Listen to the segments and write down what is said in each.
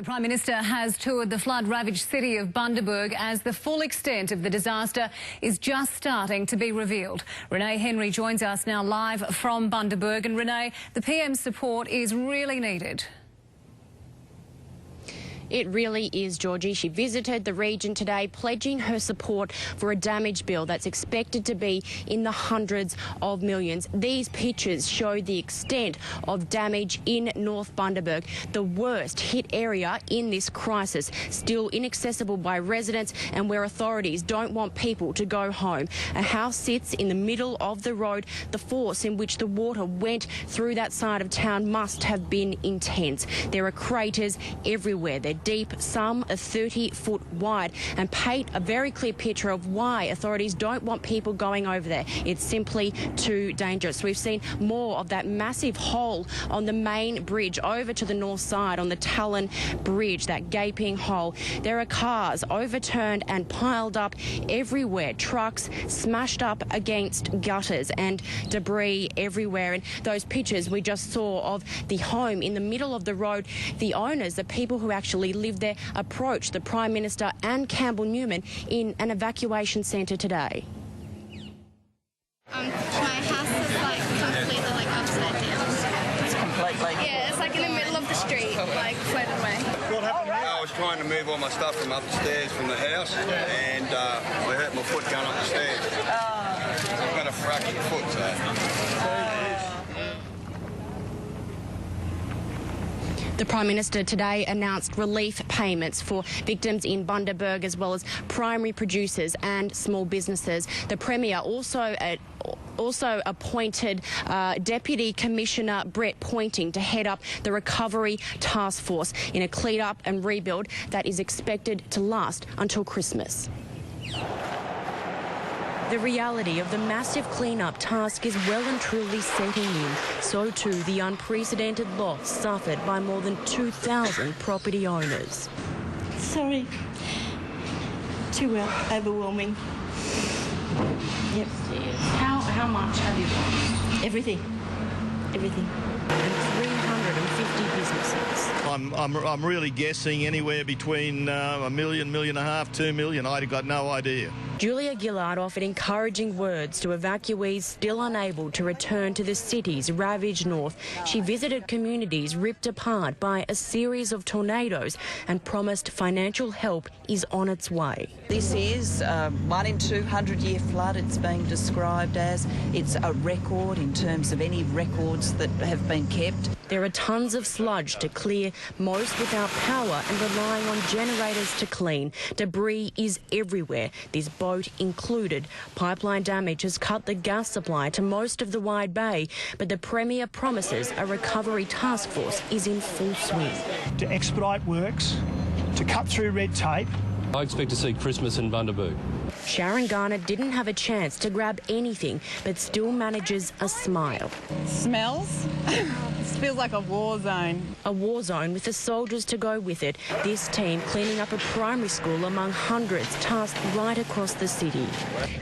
The Prime Minister has toured the flood-ravaged city of Bundaberg as the full extent of the disaster is just starting to be revealed. Renee Henry joins us now live from Bundaberg. And Renee, the PM's support is really needed. It really is, Georgie. She visited the region today, pledging her support for a damage bill that's expected to be in the hundreds of millions. These pictures show the extent of damage in North Bundaberg, the worst hit area in this crisis, still inaccessible by residents and where authorities don't want people to go home. A house sits in the middle of the road. The force in which the water went through that side of town must have been intense. There are craters everywhere. They're deep, some are 30 foot wide, and paint a very clear picture of why authorities don't want people going over there. It's simply too dangerous. We've seen more of that massive hole on the main bridge over to the north side on the Talon Bridge, that gaping hole. There are cars overturned and piled up everywhere, trucks smashed up against gutters and debris everywhere. And those pictures we just saw of the home in the middle of the road, the owners, the people who actually live there, approached the Prime Minister and Campbell Newman in an evacuation centre today. My house is completely upside down. It's completely? Yeah, it's in the middle of the street, floated away. What happened? I was trying to move all my stuff from upstairs from the house, and I hurt my foot going up the stairs. I've got a fractured foot, so. The Prime Minister today announced relief payments for victims in Bundaberg as well as primary producers and small businesses. The Premier also appointed Deputy Commissioner Brett Pointing to head up the Recovery Task Force in a clean-up and rebuild that is expected to last until Christmas. The reality of the massive clean-up task is well and truly setting in. So too the unprecedented loss suffered by more than 2,000 property owners. Sorry. Too overwhelming. Yep. How much have you lost? Everything. Everything. And 350 businesses. I'm really guessing anywhere between $1 million, $1.5 million, $2 million. I've got no idea. Julia Gillard offered encouraging words to evacuees still unable to return to the city's ravaged north. She visited communities ripped apart by a series of tornadoes and promised financial help is on its way. This is a 1 in 200 year flood, it's being described as. It's a record in terms of any records that have been kept. There are tons of sludge to clear, most without power and relying on generators to clean. Debris is everywhere, this boat included. Pipeline damage has cut the gas supply to most of the Wide Bay, but the Premier promises a recovery task force is in full swing. To expedite works, to cut through red tape. I expect to see Christmas in Bundaberg. Sharon Garner didn't have a chance to grab anything, but still manages a smile. Smells? This feels like a war zone. A war zone with the soldiers to go with it. This team cleaning up a primary school among hundreds tasked right across the city.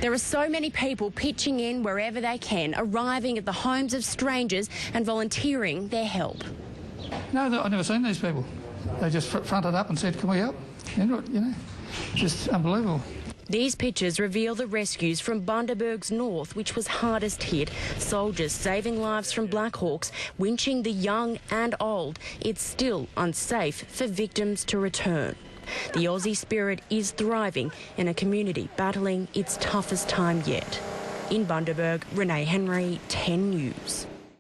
There are so many people pitching in wherever they can, arriving at the homes of strangers and volunteering their help. No, I've never seen these people. They just fronted up and said, "Can we help?" You know, just unbelievable. These pictures reveal the rescues from Bundaberg's north, which was hardest hit. Soldiers saving lives from Black Hawks, winching the young and old. It's still unsafe for victims to return. The Aussie spirit is thriving in a community battling its toughest time yet. In Bundaberg, Renee Henry, 10 News.